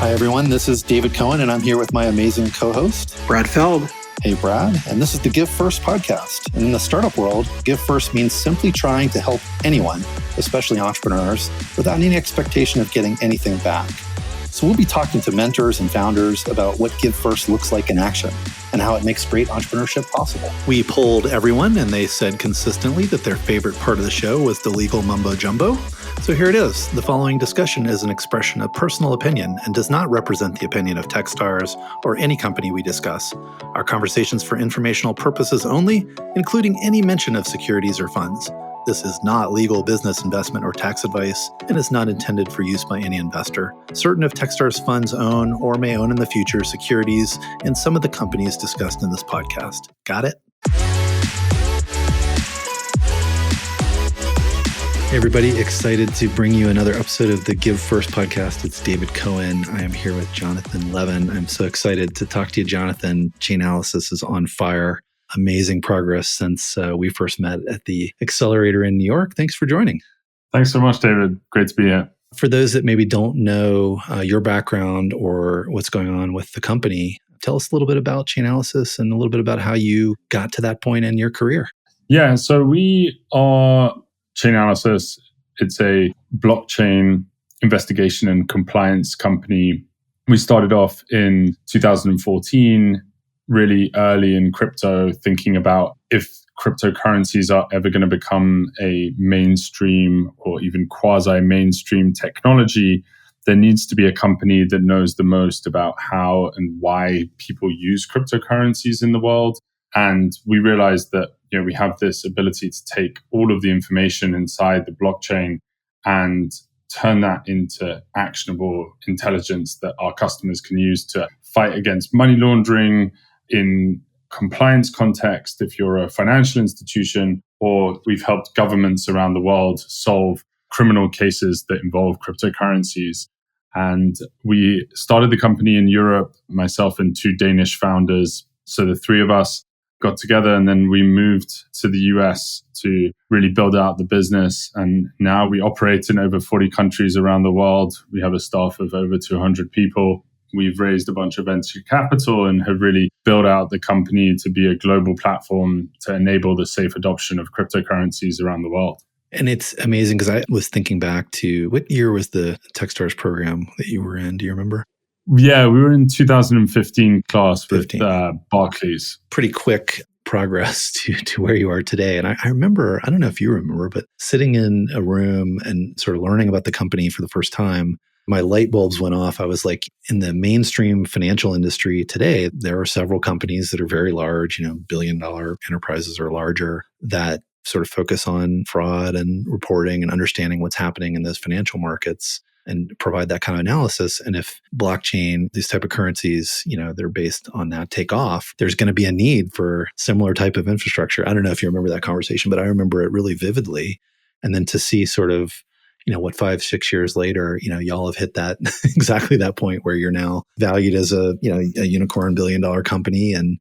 Hi, everyone. This is David Cohen, and I'm here with my amazing co-host, Brad Feld. Hey, Brad. And this is the Give First podcast. And in the startup world, Give First means simply trying to help anyone, especially entrepreneurs, without any expectation of getting anything back. So we'll be talking to mentors and founders about what Give First looks like in action and how it makes great entrepreneurship possible. We polled everyone, and they said consistently that their favorite part of the show was the legal mumbo jumbo. So here it is. The following discussion is an expression of personal opinion and does not represent the opinion of Techstars or any company we discuss. Our conversations for informational purposes only, including any mention of securities or funds. This is not legal, business, investment, or tax advice and is not intended for use by any investor. Certain of Techstars funds own or may own in the future securities in some of the companies discussed in this podcast. Got it? Hey everybody, excited to bring you another episode of the Give First podcast. It's David Cohen. I am here with Jonathan Levin. I'm so excited to talk to you, Jonathan. Chainalysis is on fire. Amazing progress since we first met at the accelerator in New York. Thanks for joining. Thanks so much, David. Great to be here. For those that maybe don't know your background or what's going on with the company, tell us a little bit about Chainalysis and a little bit about how you got to that point in your career. Yeah, so we are Chainalysis. It's a blockchain investigation and compliance company. We started off in 2014, really early in crypto, thinking about if cryptocurrencies are ever going to become a mainstream or even quasi-mainstream technology, there needs to be a company that knows the most about how and why people use cryptocurrencies in the world. And we realized that we have this ability to take all of the information inside the blockchain and turn that into actionable intelligence that our customers can use to fight against money laundering in compliance context, if you're a financial institution, or we've helped governments around the world solve criminal cases that involve cryptocurrencies. And we started the company in Europe, myself and two Danish founders. So the three of us got together, and then we moved to the US to really build out the business. And now we operate in over 40 countries around the world. We have a staff of over 200 people. We've raised a bunch of venture capital and have really built out the company to be a global platform to enable the safe adoption of cryptocurrencies around the world. And it's amazing because I was thinking back to what year was the Techstars program that you were in? Do you remember? Yeah, we were in 2015 class with Barclays. Pretty quick progress to where you are today. And I remember, I don't know if you remember, but sitting in a room and sort of learning about the company for the first time, my light bulbs went off. I was like, in the mainstream financial industry today, there are several companies that are very large, billion-dollar enterprises or larger that sort of focus on fraud and reporting and understanding what's happening in those financial markets and provide that kind of analysis. And if blockchain, these type of currencies, they're based on that take off, there's going to be a need for similar type of infrastructure. I don't know if you remember that conversation, but I remember it really vividly. And then to see sort of, 5-6 years later, y'all have hit that exactly that point where you're now valued as a unicorn billion-dollar company and,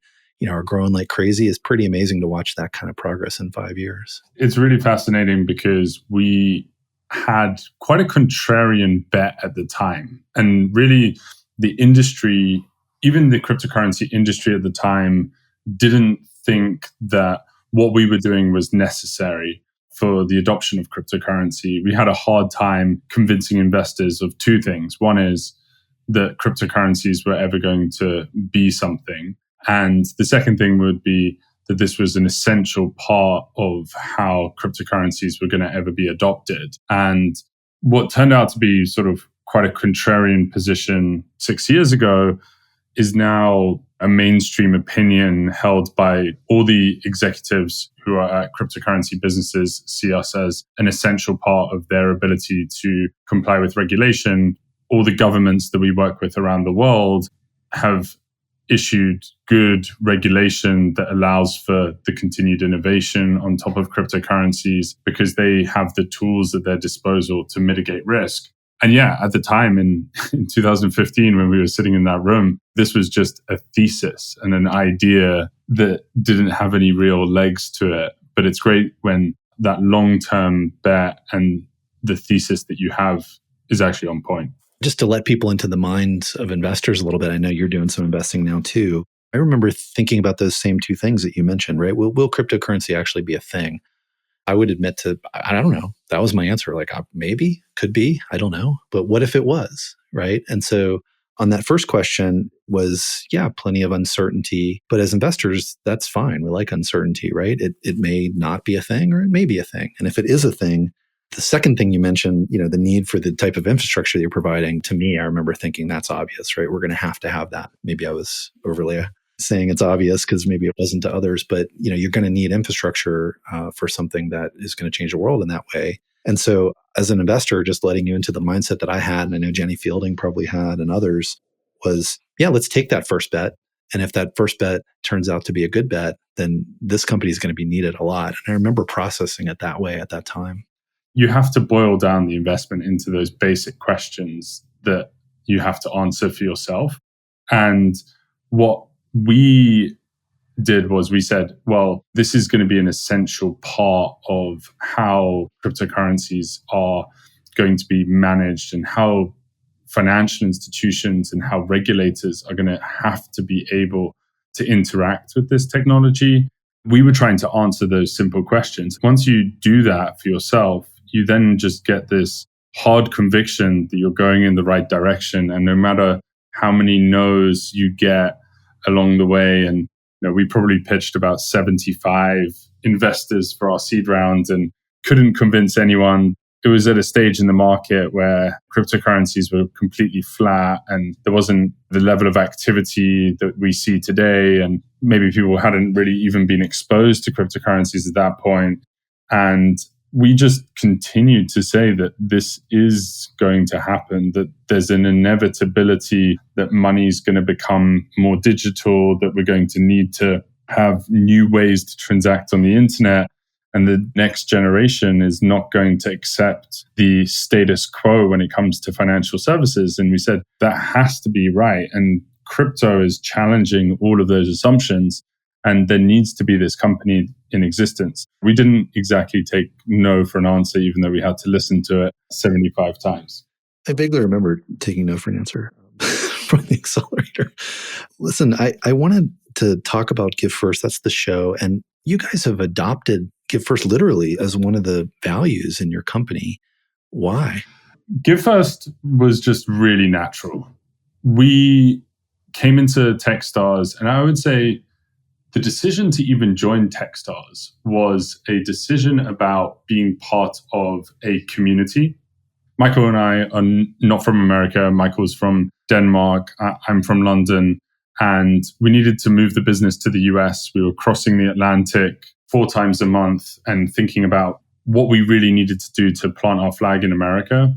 are growing like crazy. Is pretty amazing to watch that kind of progress in 5 years. It's really fascinating because we had quite a contrarian bet at the time. And really the industry, even the cryptocurrency industry at the time, didn't think that what we were doing was necessary for the adoption of cryptocurrency. We had a hard time convincing investors of two things. One is that cryptocurrencies were ever going to be something. And the second thing would be that this was an essential part of how cryptocurrencies were going to ever be adopted. And what turned out to be sort of quite a contrarian position 6 years ago is now a mainstream opinion held by all the executives who are at cryptocurrency businesses, see us as an essential part of their ability to comply with regulation. All the governments that we work with around the world have issued good regulation that allows for the continued innovation on top of cryptocurrencies because they have the tools at their disposal to mitigate risk. And yeah, at the time in 2015, when we were sitting in that room, this was just a thesis and an idea that didn't have any real legs to it. But it's great when that long-term bet and the thesis that you have is actually on point. Just to let people into the minds of investors a little bit, I know you're doing some investing now too. I remember thinking about those same two things that you mentioned, right? Will cryptocurrency actually be a thing? I would admit to, I don't know. That was my answer. Like, maybe, could be, I don't know. But what if it was, right? And so on that first question was, yeah, plenty of uncertainty. But as investors, that's fine. We like uncertainty, right? It may not be a thing or it may be a thing. And if it is a thing, the second thing you mentioned, the need for the type of infrastructure that you're providing, to me, I remember thinking that's obvious, right? We're going to have that. Maybe I was overly saying it's obvious because maybe it wasn't to others, but you're going to need infrastructure for something that is going to change the world in that way. And so as an investor, just letting you into the mindset that I had, and I know Jenny Fielding probably had and others, was, yeah, let's take that first bet. And if that first bet turns out to be a good bet, then this company is going to be needed a lot. And I remember processing it that way at that time. You have to boil down the investment into those basic questions that you have to answer for yourself. And what we did was we said, well, this is going to be an essential part of how cryptocurrencies are going to be managed and how financial institutions and how regulators are going to have to be able to interact with this technology. We were trying to answer those simple questions. Once you do that for yourself, you then just get this hard conviction that you're going in the right direction. And no matter how many no's you get along the way, and we probably pitched about 75 investors for our seed round and couldn't convince anyone. It was at a stage in the market where cryptocurrencies were completely flat and there wasn't the level of activity that we see today. And maybe people hadn't really even been exposed to cryptocurrencies at that point. And we just continued to say that this is going to happen, that there's an inevitability that money is going to become more digital, that we're going to need to have new ways to transact on the internet. And the next generation is not going to accept the status quo when it comes to financial services. And we said that has to be right. And crypto is challenging all of those assumptions. And there needs to be this company in existence. We didn't exactly take no for an answer, even though we had to listen to it 75 times. I vaguely remember taking no for an answer from the accelerator. Listen, I wanted to talk about Give First. That's the show. And you guys have adopted Give First literally as one of the values in your company. Why? Give First was just really natural. We came into Techstars, and I would say the decision to even join Techstars was a decision about being part of a community. Michael and I are not from America. Michael's from Denmark. I'm from London. And we needed to move the business to the US. We were crossing the Atlantic 4 times a month and thinking about what we really needed to do to plant our flag in America.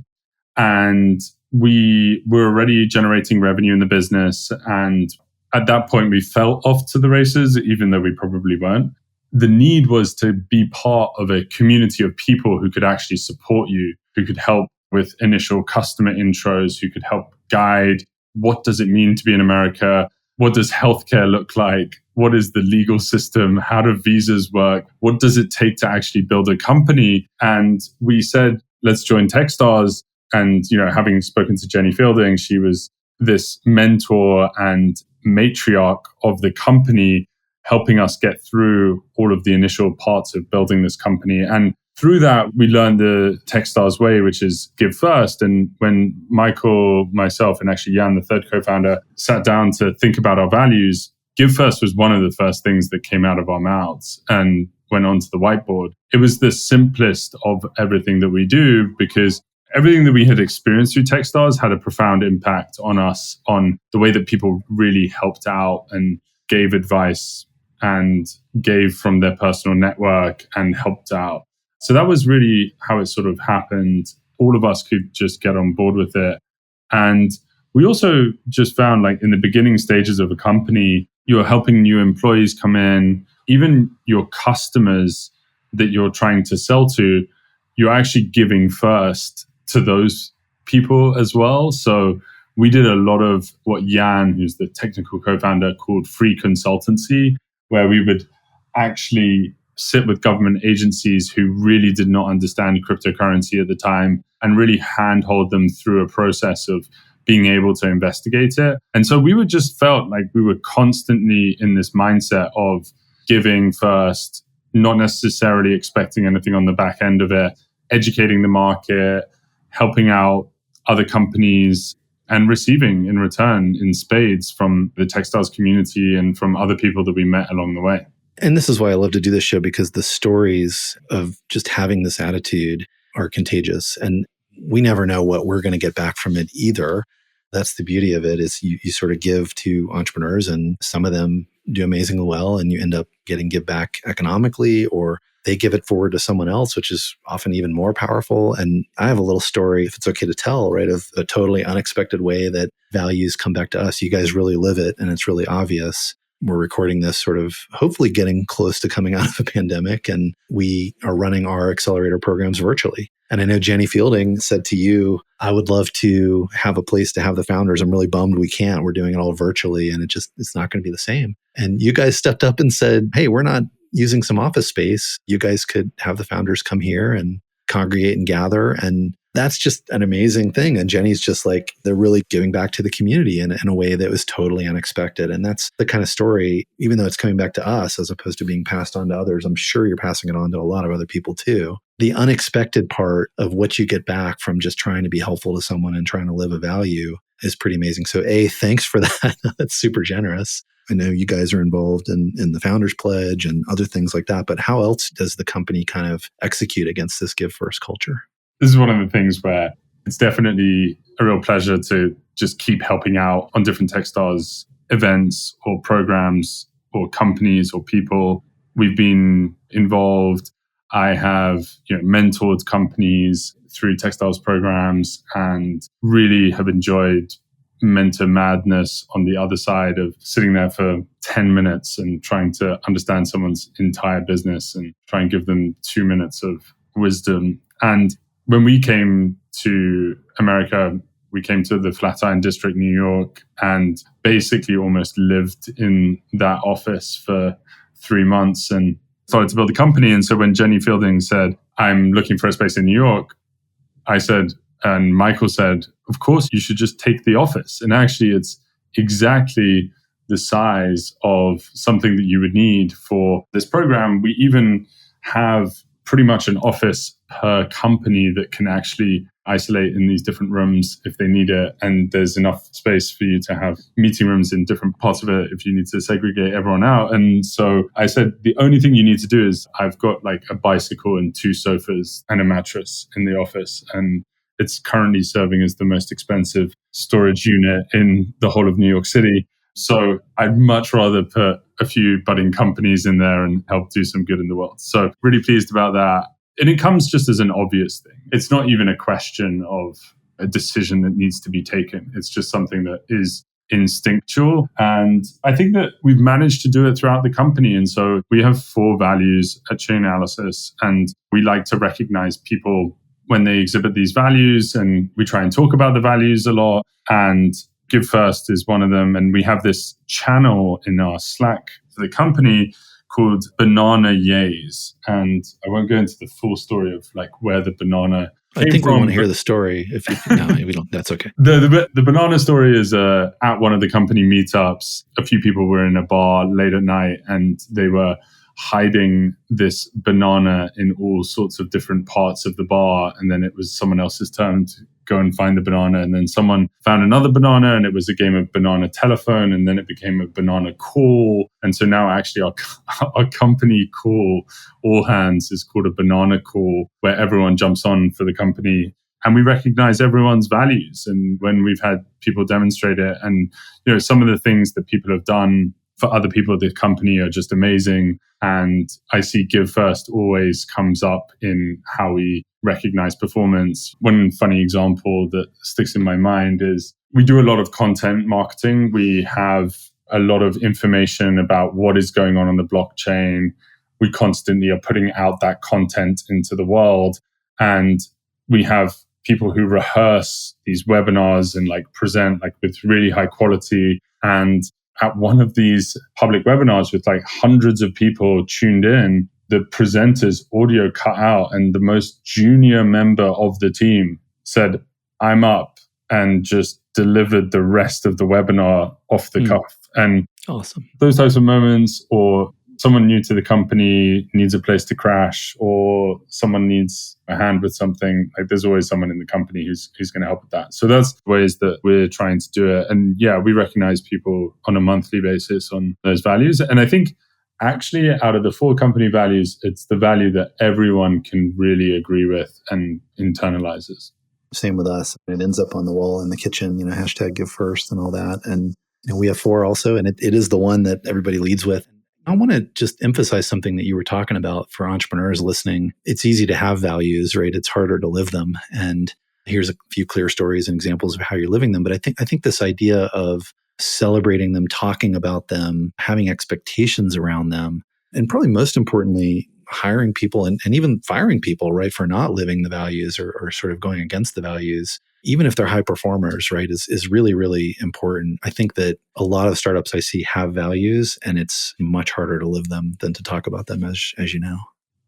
And we were already generating revenue in the business. And at that point, we fell off to the races, even though we probably weren't. The need was to be part of a community of people who could actually support you, who could help with initial customer intros, who could help guide what does it mean to be in America? What does healthcare look like? What is the legal system? How do visas work? What does it take to actually build a company? And we said, let's join Techstars. And, having spoken to Jenny Fielding, she was this mentor and matriarch of the company, helping us get through all of the initial parts of building this company. And through that, we learned the Techstars way, which is give first. And when Michael, myself, and actually Jan, the third co-founder, sat down to think about our values, give first was one of the first things that came out of our mouths and went onto the whiteboard. It was the simplest of everything that we do because everything that we had experienced through Techstars had a profound impact on us, on the way that people really helped out and gave advice and gave from their personal network and helped out. So that was really how it sort of happened. All of us could just get on board with it. And we also just found, like, in the beginning stages of a company, you're helping new employees come in, even your customers that you're trying to sell to, you're actually giving first to those people as well. So we did a lot of what Jan, who's the technical co-founder, called free consultancy, where we would actually sit with government agencies who really did not understand cryptocurrency at the time and really handhold them through a process of being able to investigate it. And so we just felt like we were constantly in this mindset of giving first, not necessarily expecting anything on the back end of it, educating the market, helping out other companies, and receiving in return in spades from the Techstars community and from other people that we met along the way. And this is why I love to do this show, because the stories of just having this attitude are contagious. And we never know what we're going to get back from it either. That's the beauty of it, is you sort of give to entrepreneurs, and some of them do amazingly well, and you end up getting give back economically, or they give it forward to someone else, which is often even more powerful. And I have a little story, if it's okay to tell, right, of a totally unexpected way that values come back to us. You guys really live it, and it's really obvious. We're recording this sort of hopefully getting close to coming out of a pandemic, and we are running our accelerator programs virtually. And I know Jenny Fielding said to you, I would love to have a place to have the founders. I'm really bummed we can't. We're doing it all virtually, and it's not going to be the same. And you guys stepped up and said, hey, we're not using some office space. You guys could have the founders come here and congregate and gather. And that's just an amazing thing. And Jenny's just like, they're really giving back to the community in a way that was totally unexpected. And that's the kind of story, even though it's coming back to us as opposed to being passed on to others, I'm sure you're passing it on to a lot of other people too. The unexpected part of what you get back from just trying to be helpful to someone and trying to live a value is pretty amazing. So thanks for that. That's super generous. I know you guys are involved in the Founders Pledge and other things like that, but how else does the company kind of execute against this give first culture? This is one of the things where it's definitely a real pleasure to just keep helping out on different Techstars events or programs or companies or people. We've been involved. I have mentored companies through Techstars programs and really have enjoyed mentor madness on the other side of sitting there for 10 minutes and trying to understand someone's entire business and try and give them 2 minutes of wisdom. And when we came to America, we came to the Flatiron District, New York, and basically almost lived in that office for 3 months and started to build a company. And so when Jenny Fielding said, I'm looking for a space in New York, I said, and Michael said, of course, you should just take the office. And actually, it's exactly the size of something that you would need for this program. We even have pretty much an office per company that can actually isolate in these different rooms if they need it. And there's enough space for you to have meeting rooms in different parts of it if you need to segregate everyone out. And so I said, the only thing you need to do is I've got like a bicycle and 2 sofas and a mattress in the office. And it's currently serving as the most expensive storage unit in the whole of New York City. So I'd much rather put a few budding companies in there and help do some good in the world. So really pleased about that. And it comes just as an obvious thing. It's not even a question of a decision that needs to be taken. It's just something that is instinctual. And I think that we've managed to do it throughout the company. And so we have 4 values at Chainalysis, and we like to recognize people when they exhibit these values, and we try and talk about the values a lot. And Give First is one of them. And we have this channel in our Slack for the company called Banana Yays. And I won't go into the full story of like where the banana came I think from, we want to hear the story. No, we don't. That's okay. The banana story is at one of the company meetups. A few people were in a bar late at night and they were hiding this banana in all sorts of different parts of the bar. And then it was someone else's turn to go and find the banana. And then someone found another banana, and it was a game of banana telephone. And then it became a banana call. And so now actually our company call, all hands, is called a banana call, where everyone jumps on for the company. And we recognize everyone's values. And when we've had people demonstrate it, and some of the things that people have done for other people at the company are just amazing. And I see Give First always comes up in how we recognize performance. One funny example that sticks in my mind is we do a lot of content marketing. We have a lot of information about what is going on the blockchain. We constantly are putting out that content into the world. And we have people who rehearse these webinars and like present like with really high quality. And at one of these public webinars with like hundreds of people tuned in, the presenter's audio cut out, and the most junior member of the team said, I'm up, and just delivered the rest of the webinar off the cuff. And awesome. Those types of moments, or someone new to the company needs a place to crash, or someone needs a hand with something, like there's always someone in the company who's going to help with that. So that's ways that we're trying to do it. And yeah, we recognize people on a monthly basis on those values. And I think actually out of the 4 company values, it's the value that everyone can really agree with and internalizes. Same with us. It ends up on the wall in the kitchen, hashtag give first and all that. And we have 4 also, and it is the one that everybody leads with. I want to just emphasize something that you were talking about for entrepreneurs listening. It's easy to have values, right? It's harder to live them. And here's a few clear stories and examples of how you're living them. But I think this idea of celebrating them, talking about them, having expectations around them, and probably most importantly, hiring people and even firing people, right, for not living the values or sort of going against the values, even if they're high performers, right, is really, really important. I think that a lot of startups I see have values, and it's much harder to live them than to talk about them, as you know.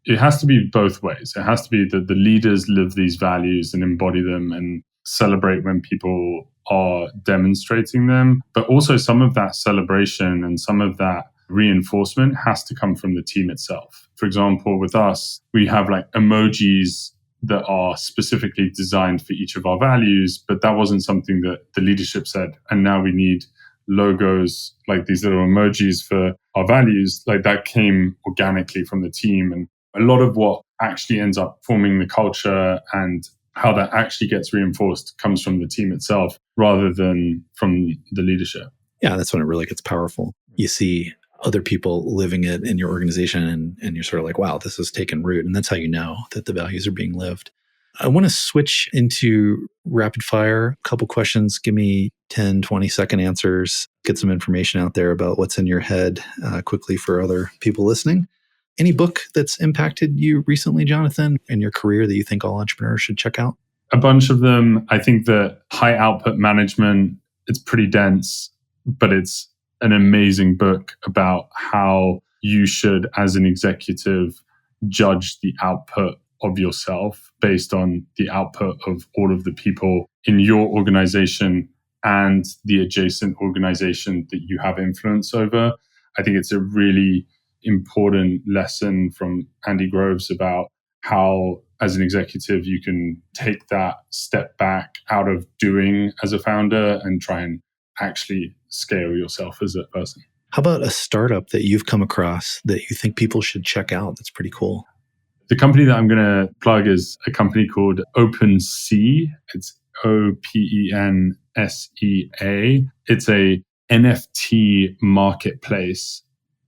It has to be both ways. It has to be that the leaders live these values and embody them and celebrate when people are demonstrating them. But also some of that celebration and some of that reinforcement has to come from the team itself. For example, with us, we have like emojis that are specifically designed for each of our values, but that wasn't something that the leadership said. And now we need logos, like these little emojis for our values. Like that came organically from the team. And a lot of what actually ends up forming the culture and how that actually gets reinforced comes from the team itself rather than from the leadership. Yeah, that's when it really gets powerful. You see other people living it in your organization and you're sort of like, wow, this has taken root. And that's how you know that the values are being lived. I want to switch into rapid fire. A couple questions. Give me 10, 20-second answers. Get some information out there about what's in your head quickly for other people listening. Any book that's impacted you recently, Jonathan, in your career that you think all entrepreneurs should check out? A bunch of them. I think that High Output Management, it's pretty dense, but it's an amazing book about how you should, as an executive, judge the output of yourself based on the output of all of the people in your organization and the adjacent organization that you have influence over. I think it's a really important lesson from Andy Groves about how, as an executive, you can take that step back out of doing as a founder and try and actually scale yourself as a person. How about a startup that you've come across that you think people should check out? That's pretty cool. The company that I'm going to plug is a company called OpenSea. It's OpenSea. It's a NFT marketplace,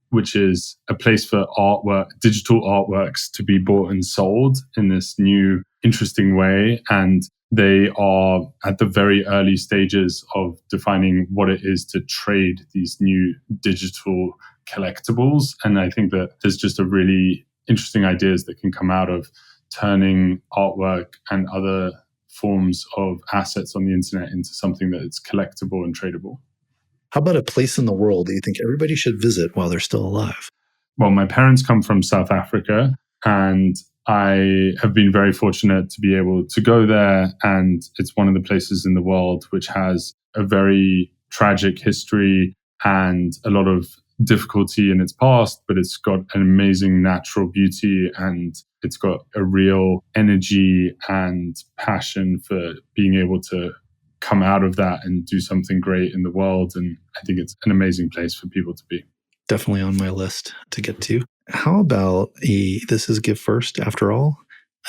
which is a place for artwork, digital artworks to be bought and sold in this new, interesting way. And they are at the very early stages of defining what it is to trade these new digital collectibles. And I think that there's just a really interesting ideas that can come out of turning artwork and other forms of assets on the internet into something that is collectible and tradable. How about a place in the world that you think everybody should visit while they're still alive? Well, my parents come from South Africa, and I have been very fortunate to be able to go there. And it's one of the places in the world which has a very tragic history and a lot of difficulty in its past, but it's got an amazing natural beauty and it's got a real energy and passion for being able to come out of that and do something great in the world. And I think it's an amazing place for people to be. Definitely on my list to get to. How about this is Give First, after all,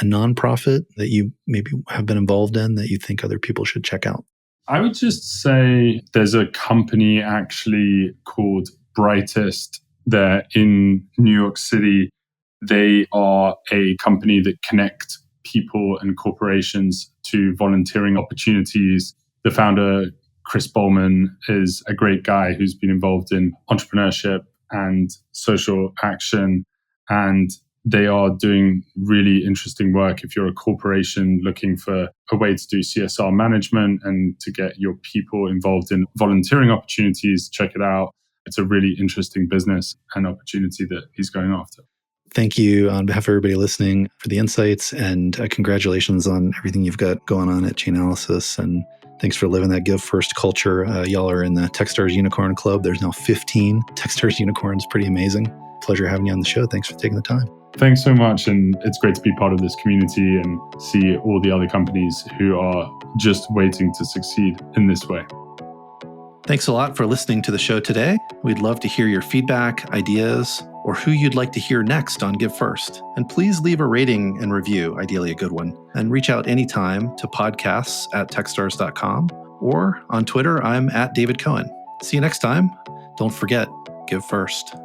a nonprofit that you maybe have been involved in that you think other people should check out? I would just say there's a company actually called Brightest. They're in New York City. They are a company that connect people and corporations to volunteering opportunities. The founder, Chris Bowman, is a great guy who's been involved in entrepreneurship and social action. And they are doing really interesting work. If you're a corporation looking for a way to do CSR management and to get your people involved in volunteering opportunities, check it out. It's a really interesting business and opportunity that he's going after. Thank you on behalf of everybody listening for the insights, and congratulations on everything you've got going on at Chainalysis. And thanks for living that give first culture. Y'all are in the Techstars Unicorn Club. There's now 15 Techstars unicorns. Pretty amazing. Pleasure having you on the show. Thanks for taking the time. Thanks so much. And it's great to be part of this community and see all the other companies who are just waiting to succeed in this way. Thanks a lot for listening to the show today. We'd love to hear your feedback, ideas, or who you'd like to hear next on Give First. And please leave a rating and review, ideally a good one. And reach out anytime to podcasts@techstars.com, or on Twitter, I'm @David Cohen. See you next time. Don't forget, give first.